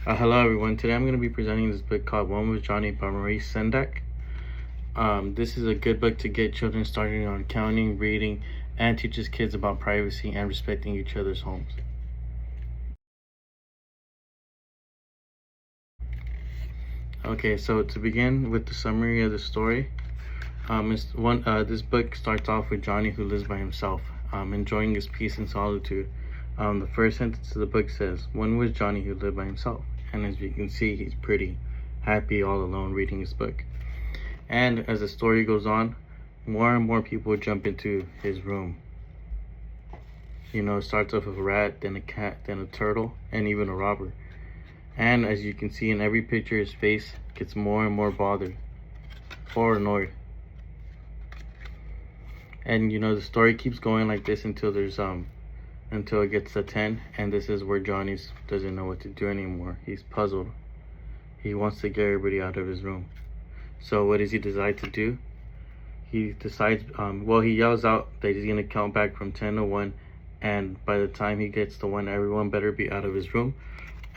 Hello everyone. Today I'm going to be presenting this book called One with Johnny by Maurice Sendak. This is a good book to get children started on counting, reading, and teaches kids about privacy and respecting each other's homes. Okay, so to begin with the summary of the story, this book starts off with Johnny who lives by himself, enjoying his peace and solitude. The first sentence of the book says, "One was Johnny who lived by himself," and as you can see, he's pretty happy all alone reading his book. And as the story goes on, more and more people jump into his room. It starts off with a rat, then a cat, then a turtle, and even a robber. And as you can see in every picture, his face gets more and more bothered or annoyed. And the story keeps going like this until it gets to 10, and this is where Johnny doesn't know what to do anymore. He's puzzled. He wants to get everybody out of his room. So what does he decide to do? He decides, he yells out that he's gonna count back from 10 to 1, and by the time he gets to 1, everyone better be out of his room,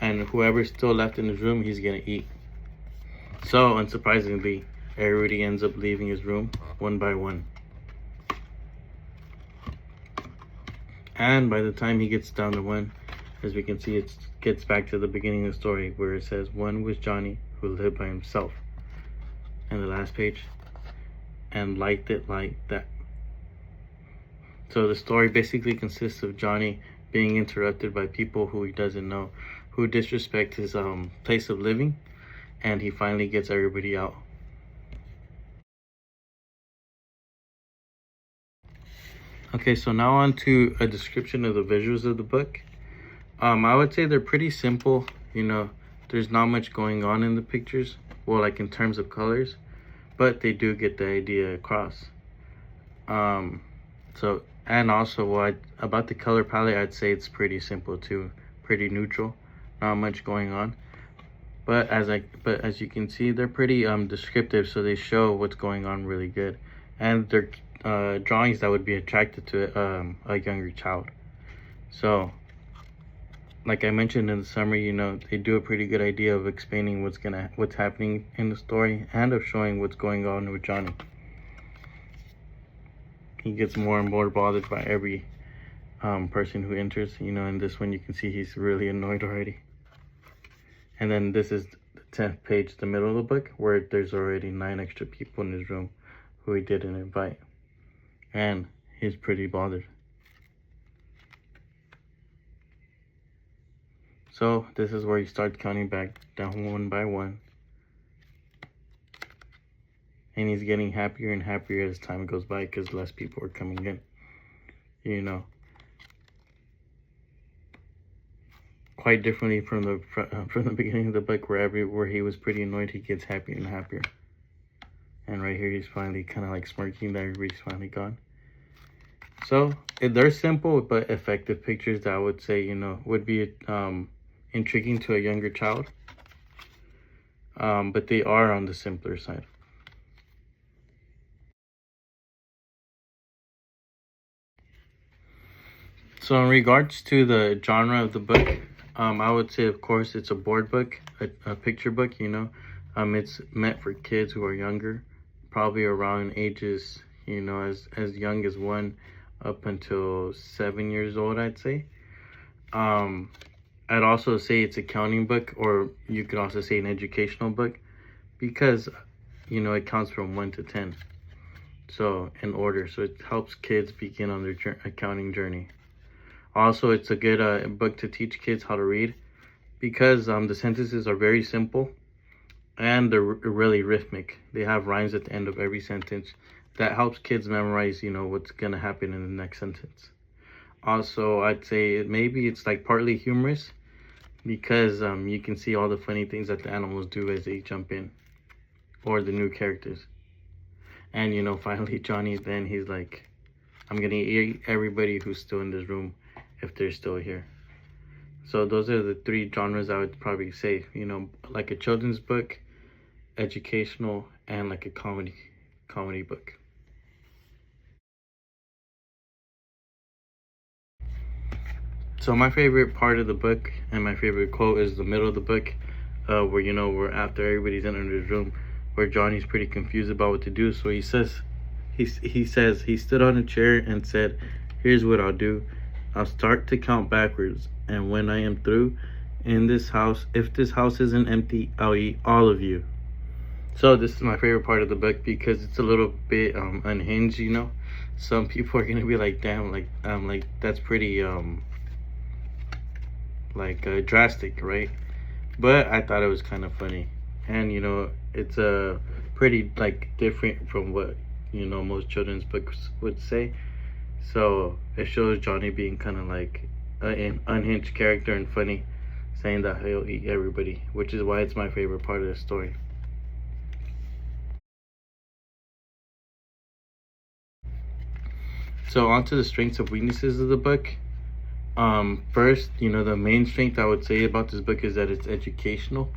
and whoever's still left in his room, he's gonna eat. So, unsurprisingly, everybody ends up leaving his room one by one. And by the time he gets down to 1, as we can see, it gets back to the beginning of the story where it says, "One was Johnny who lived by himself." And the last page, "and liked it like that." So the story basically consists of Johnny being interrupted by people who he doesn't know, who disrespect his place of living, and he finally gets everybody out. Okay, so now on to a description of the visuals of the book. I would say they're pretty simple. There's not much going on in the pictures, well, like in terms of colors, but they do get the idea across. And also about the color palette, I'd say it's pretty simple too, pretty neutral, not much going on. But as you can see, they're pretty descriptive, so they show what's going on really good, and they're drawings that would be attractive to a younger child. So, like I mentioned in the summary, they do a pretty good idea of explaining what's happening in the story and of showing what's going on with Johnny. He gets more and more bothered by every person who enters. In this one you can see he's really annoyed already. And then this is the 10th page, the middle of the book, where there's already 9 extra people in his room who he didn't invite, and he's pretty bothered. So this is where he starts counting back down one by one, and he's getting happier and happier as time goes by because less people are coming in. Quite differently from the beginning of the book, where he was pretty annoyed, he gets happier and happier. And right here, he's finally kind of like smirking that everybody's finally gone. So they're simple but effective pictures that I would say would be intriguing to a younger child. But they are on the simpler side. So in regards to the genre of the book, I would say, of course, it's a board book, a picture book. It's meant for kids who are younger, probably around ages, as young as 1 up until 7 years old, I'd say. I'd also say it's a counting book, or you could also say an educational book, because it counts from 1 to 10, so in order, so it helps kids begin on their accounting journey. Also, it's a good book to teach kids how to read, because the sentences are very simple and they're really rhythmic. They have rhymes at the end of every sentence that helps kids memorize what's gonna happen in the next sentence. Also, I'd say maybe it's like partly humorous, because you can see all the funny things that the animals do as they jump in, or the new characters. And finally Johnny, then he's like, "I'm gonna eat everybody who's still in this room if they're still here." So those are the 3 genres I would probably say, like a children's book, educational, and like a comedy book. So my favorite part of the book and my favorite quote is the middle of the book, where where after everybody's in his room, where Johnny's pretty confused about what to do. So he says, he stood on a chair and said, "Here's what I'll do. I'll start to count backwards, and when I am through in this house, if this house isn't empty, I'll eat all of you." So this is my favorite part of the book because it's a little bit unhinged. Some people are gonna be like, "Damn, like that's pretty drastic, right?" But I thought it was kind of funny, and it's a pretty different from what most children's books would say. So it shows Johnny being kind of like an unhinged character and funny, saying that he'll eat everybody, which is why it's my favorite part of the story. So on to the strengths and weaknesses of the book. First, the main strength I would say about this book is that it's educational.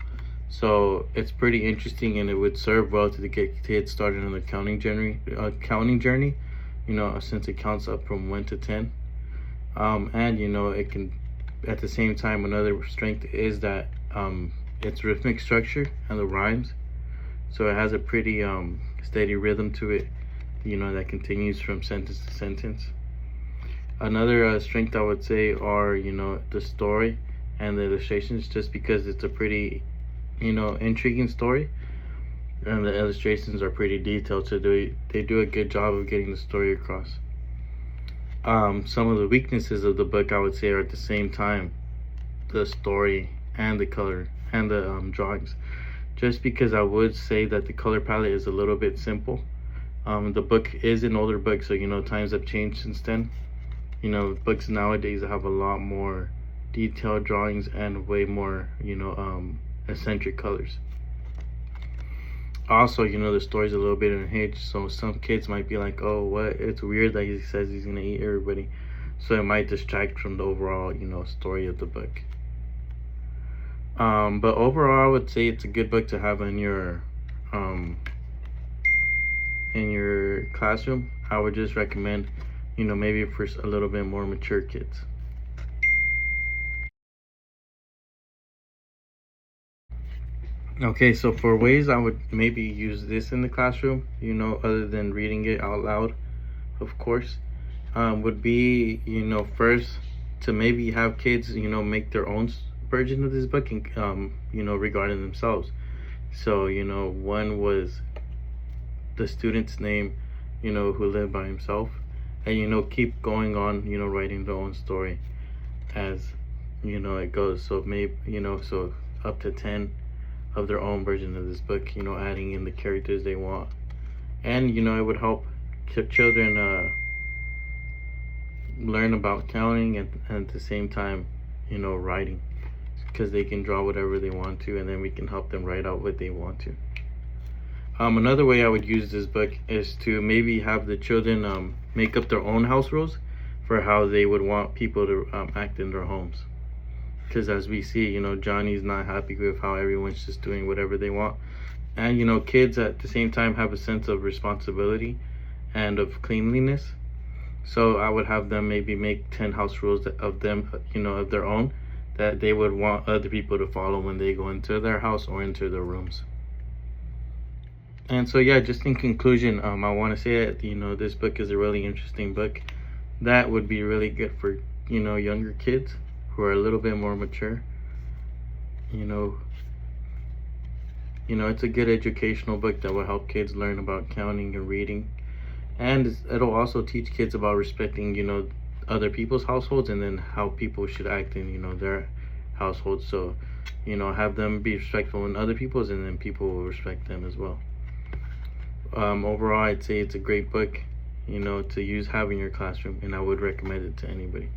So it's pretty interesting, and it would serve well to get kids started on the counting journey. Since it counts up from 1 to 10. And it can, at the same time, another strength is that its rhythmic structure and the rhymes. So it has a pretty steady rhythm to it, that continues from sentence to sentence. Another strength I would say are the story and the illustrations, just because it's a pretty intriguing story, and the illustrations are pretty detailed, so they do a good job of getting the story across. Some of the weaknesses of the book I would say are at the same time the story and the color and the drawings, just because I would say that the color palette is a little bit simple. The book is an older book, so times have changed since then. Books nowadays have a lot more detailed drawings and way more eccentric colors. Also, the story's a little bit unhinged, so some kids might be like, "Oh, what? It's weird that he says he's gonna eat everybody." So it might distract from the overall story of the book. But overall, I would say it's a good book to have in your classroom. I would just recommend maybe for a little bit more mature kids. Okay, so for ways I would maybe use this in the classroom, other than reading it out loud, of course, would be, first to maybe have kids, make their own version of this book, and, regarding themselves. So, one was the student's name, who lived by himself, and, keep going on, writing their own story as, it goes. So maybe, so up to 10 of their own version of this book, adding in the characters they want. And it would help children learn about counting, and at the same time writing, because they can draw whatever they want to, and then we can help them write out what they want to. Another way I would use this book is to maybe have the children make up their own house rules for how they would want people to act in their homes. Because as we see, Johnny's not happy with how everyone's just doing whatever they want. And, kids at the same time have a sense of responsibility and of cleanliness. So I would have them maybe make 10 house rules of them, of their own, that they would want other people to follow when they go into their house or into their rooms. And so, yeah, just in conclusion, I want to say that, this book is a really interesting book that would be really good for, younger kids who are a little bit more mature. It's a good educational book that will help kids learn about counting and reading, and it'll also teach kids about respecting other people's households, and then how people should act in their households. So have them be respectful in other people's, and then people will respect them as well. Overall, I'd say it's a great book to have in your classroom, and I would recommend it to anybody.